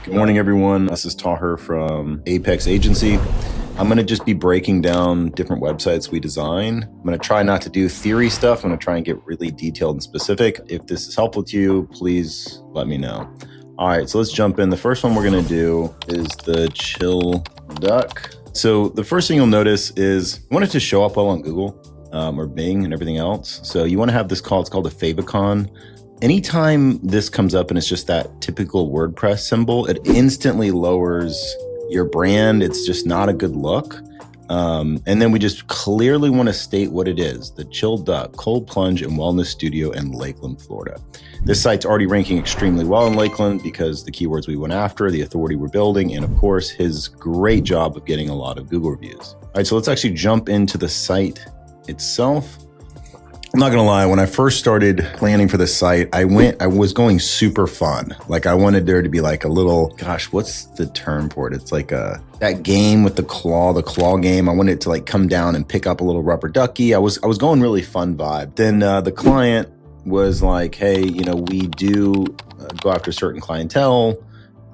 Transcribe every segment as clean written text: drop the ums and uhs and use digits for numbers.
Good morning, everyone. This is Taher from Apex Agency. I'm going to just be breaking down different websites we design. I'm going to try not to do theory stuff. I'm going to try and get really detailed and specific. If this is helpful to you, please let me know. All right, so let's jump in. The first one we're going to do is the chill duck. So the first thing you'll notice is I want it to show up well on Google or Bing and everything else. So you want to have this call. It's called a favicon. Anytime this comes up and it's just that typical WordPress symbol, it instantly lowers your brand. It's just not a good look. And then we just clearly want to state what it is: the Chill Duck Cold Plunge and Wellness Studio in Lakeland, Florida. This site's already ranking extremely well in Lakeland because the keywords we went after, the authority we're building, and of course, his great job of getting a lot of Google reviews. All right, so let's actually jump into the site itself. I'm not gonna lie, when I first started planning for this site, I was going super fun. Like I wanted there to be like a little, gosh, what's the term for it? It's like that game with the claw game. I wanted it to like come down and pick up a little rubber ducky. I was going really fun vibe. Then the client was like, hey, we do go after certain clientele.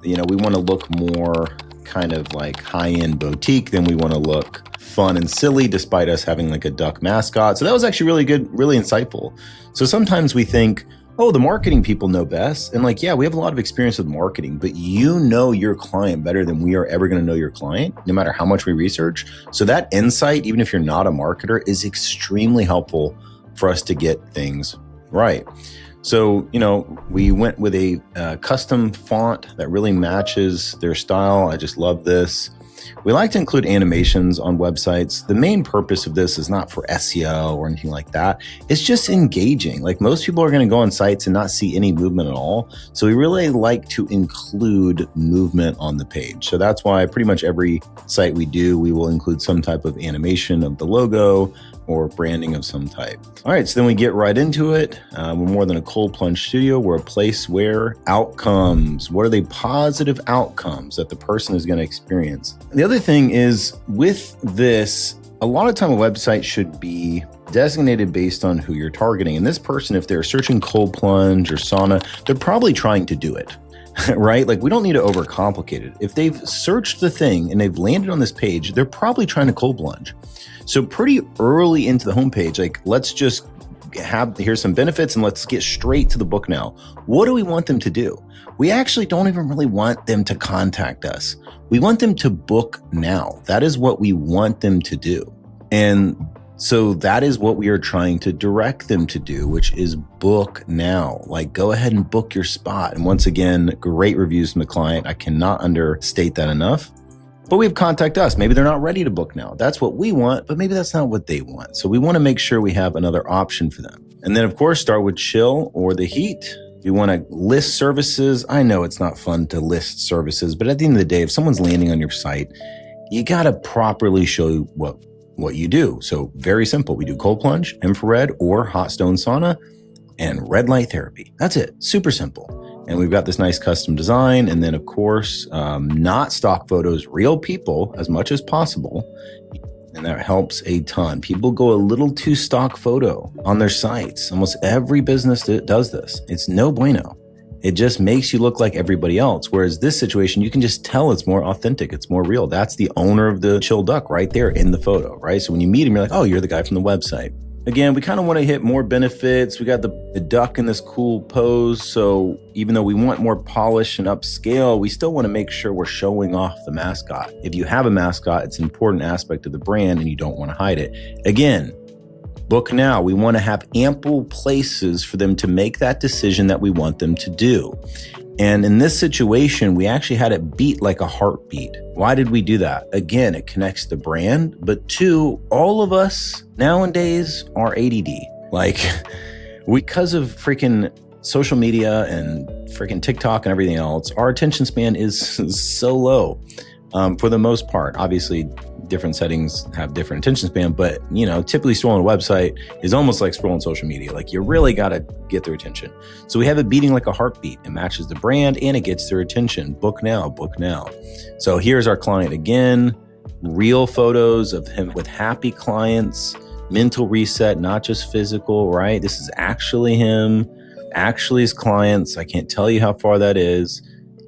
We want to look more kind of like high-end boutique than we want to look fun and silly, despite us having like a duck mascot. So that was actually really good, really insightful. So sometimes we think, oh, the marketing people know best. And like, yeah, we have a lot of experience with marketing, but you know your client better than we are ever going to know your client, no matter how much we research. So that insight, even if you're not a marketer, is extremely helpful for us to get things right. So, we went with a custom font that really matches their style. I just love this. We like to include animations on websites. The main purpose of this is not for SEO or anything like that. It's just engaging. Like most people are going to go on sites and not see any movement at all. So we really like to include movement on the page. So that's why pretty much every site we do, we will include some type of animation of the logo or branding of some type. All right, so then we get right into it. We're more than a cold plunge studio. We're a place where outcomes, what are they positive outcomes that the person is going to experience? And the other thing is with this, a lot of time a website should be designated based on who you're targeting. And this person, if they're searching cold plunge or sauna, they're probably trying to do it. Right? Like we don't need to overcomplicate it. If they've searched the thing and they've landed on this page, they're probably trying to cold plunge. So pretty early into the homepage, like let's just here's some benefits and let's get straight to the book now. What do we want them to do? We actually don't even really want them to contact us. We want them to book now. That is what we want them to do. And so that is what we are trying to direct them to do, which is book now. Like go ahead and book your spot. And once again, great reviews from the client. I cannot understate that enough. But we have contact us. Maybe they're not ready to book now. That's what we want, but maybe that's not what they want. So we want to make sure we have another option for them. And then of course, start with chill or the heat. You want to list services. I know it's not fun to list services, but at the end of the day, if someone's landing on your site, you got to properly show what you do. So very simple. We do cold plunge, infrared or hot stone sauna and red light therapy. That's it. Super simple. And we've got this nice custom design. And then of course, not stock photos, real people as much as possible. And that helps a ton. People go a little too stock photo on their sites. Almost every business does this. It's no bueno. It just makes you look like everybody else. Whereas this situation, you can just tell it's more authentic. It's more real. That's the owner of the Chill Duck right there in the photo, right? So when you meet him, you're like, oh, you're the guy from the website. Again, we kind of want to hit more benefits. We got the duck in this cool pose. So even though we want more polish and upscale, we still want to make sure we're showing off the mascot. If you have a mascot, it's an important aspect of the brand and you don't want to hide it. Again, book now. We want to have ample places for them to make that decision that we want them to do. And in this situation, we actually had it beat like a heartbeat. Why did we do that? Again, it connects the brand, but two, all of us nowadays are ADD. Like, because of freaking social media and freaking TikTok and everything else, our attention span is so low for the most part. Obviously, different settings have different attention span, but typically scrolling a website is almost like scrolling social media. Like you really got to get their attention. So we have it beating like a heartbeat. It matches the brand and it gets their attention. Book now, book now. So here's our client again, real photos of him with happy clients, mental reset, not just physical, right? This is actually him, actually his clients. I can't tell you how far that is.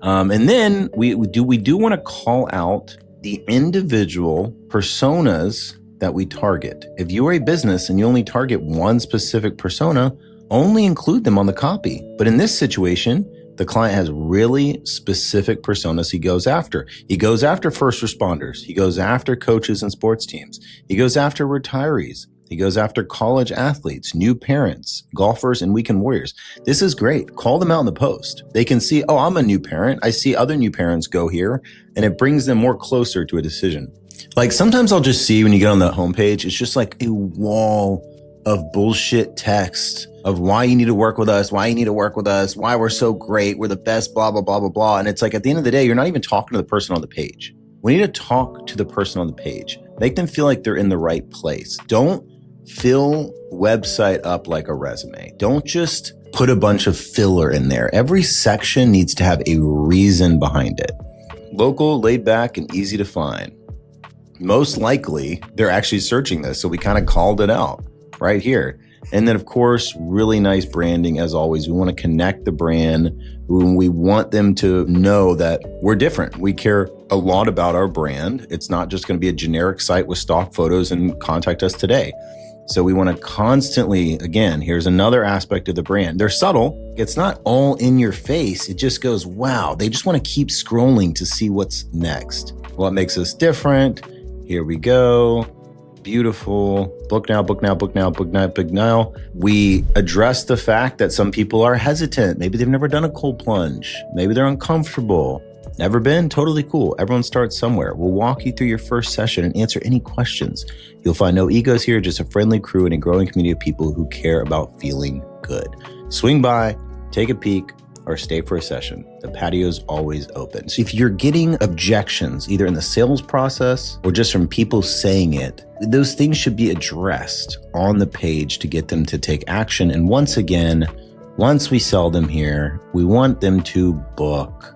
And then we do want to call out the individual personas that we target. If you are a business and you only target one specific persona, only include them on the copy. But in this situation, the client has really specific personas he goes after. He goes after first responders. He goes after coaches and sports teams. He goes after retirees. He goes after college athletes, new parents, golfers, and weekend warriors. This is great. Call them out in the post. They can see, oh, I'm a new parent. I see other new parents go here, and it brings them more closer to a decision. Like sometimes I'll just see when you get on the homepage, it's just like a wall of bullshit text of why you need to work with us, why you need to work with us, why we're so great, we're the best, blah, blah, blah, blah, blah. And it's like at the end of the day, you're not even talking to the person on the page. We need to talk to the person on the page. Make them feel like they're in the right place. Don't fill website up like a resume. Don't just put a bunch of filler in there. Every section needs to have a reason behind it. Local, laid back, and easy to find. Most likely, they're actually searching this, so we kind of called it out right here. And then, of course, really nice branding as always. We want to connect the brand. We want them to know that we're different. We care a lot about our brand. It's not just going to be a generic site with stock photos and contact us today. So we want to constantly, again, here's another aspect of the brand. They're subtle. It's not all in your face. It just goes, wow. They just want to keep scrolling to see what's next. What makes us different? Here we go. Beautiful. Book now, book now, book now, book now, book now. We address the fact that some people are hesitant. Maybe they've never done a cold plunge. Maybe they're uncomfortable. Never been? Totally cool. Everyone starts somewhere. We'll walk you through your first session and answer any questions. You'll find no egos here, just a friendly crew and a growing community of people who care about feeling good. Swing by, take a peek, or stay for a session. The patio's always open. So if you're getting objections, either in the sales process or just from people saying it, those things should be addressed on the page to get them to take action. And once again, once we sell them here, we want them to book.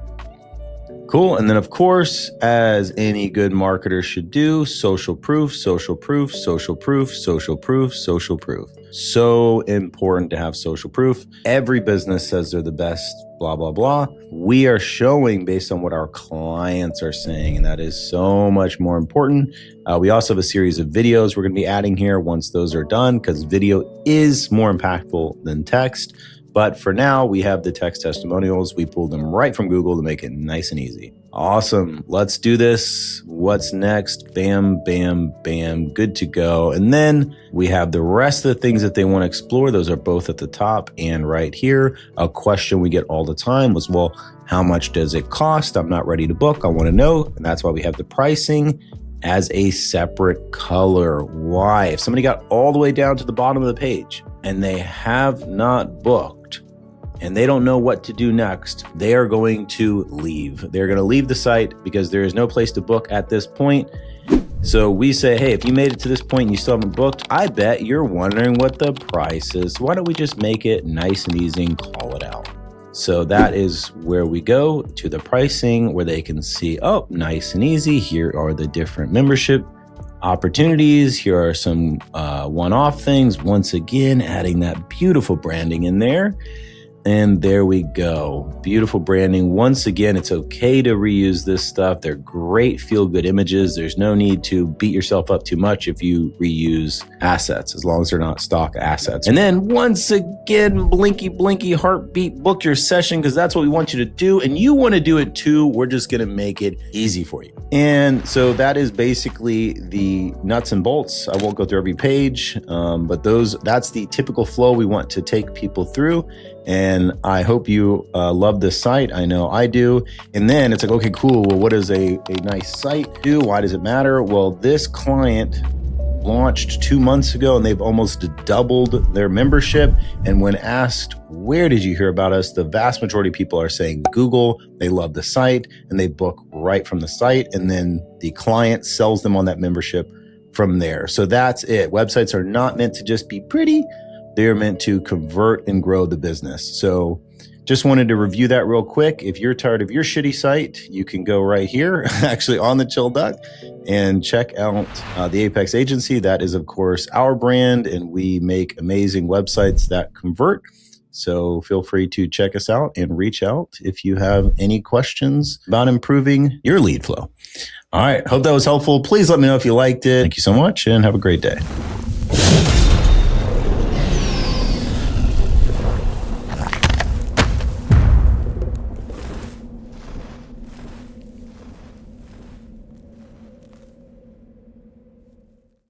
Cool. And then, of course, as any good marketer should do, social proof, social proof, social proof, social proof, social proof. So important to have social proof. Every business says they're the best, blah, blah, blah. We are showing based on what our clients are saying, and that is so much more important. We also have a series of videos we're going to be adding here once those are done, because video is more impactful than text. But for now, we have the text testimonials. We pulled them right from Google to make it nice and easy. Awesome. Let's do this. What's next? Bam, bam, bam. Good to go. And then we have the rest of the things that they want to explore. Those are both at the top and right here. A question we get all the time was, well, how much does it cost? I'm not ready to book. I want to know. And that's why we have the pricing as a separate color. Why? If somebody got all the way down to the bottom of the page and they have not booked, and they don't know what to do next, they are going to leave. They're going to leave the site because there is no place to book at this point. So we say, hey, if you made it to this point and you still haven't booked, I bet you're wondering what the price is. Why don't we just make it nice and easy and call it out? So that is where we go to the pricing, where they can see, oh, nice and easy. Here are the different membership opportunities. Here are some one-off things. Once again, adding that beautiful branding in there. And there we go. Beautiful branding. Once again, it's okay to reuse this stuff. They're great feel-good images. There's no need to beat yourself up too much if you reuse assets, as long as they're not stock assets. And then once again, blinky, blinky, heartbeat, book your session, because that's what we want you to do. And you want to do it too. We're just going to make it easy for you. And so that is basically the nuts and bolts. I won't go through every page, but that's the typical flow we want to take people through. And I hope you love this site. I know I do. And then it's like, okay, cool. Well, what does a nice site do? Why does it matter? Well, this client launched 2 months ago and they've almost doubled their membership. And when asked, where did you hear about us? The vast majority of people are saying Google. They love the site and they book right from the site. And then the client sells them on that membership from there. So that's it. Websites are not meant to just be pretty. They're meant to convert and grow the business. So just wanted to review that real quick. If you're tired of your shitty site, you can go right here, actually on the Chill Duck, and check out the Apex Agency. That is, of course, our brand, and we make amazing websites that convert. So feel free to check us out and reach out if you have any questions about improving your lead flow. All right. Hope that was helpful. Please let me know if you liked it. Thank you so much and have a great day.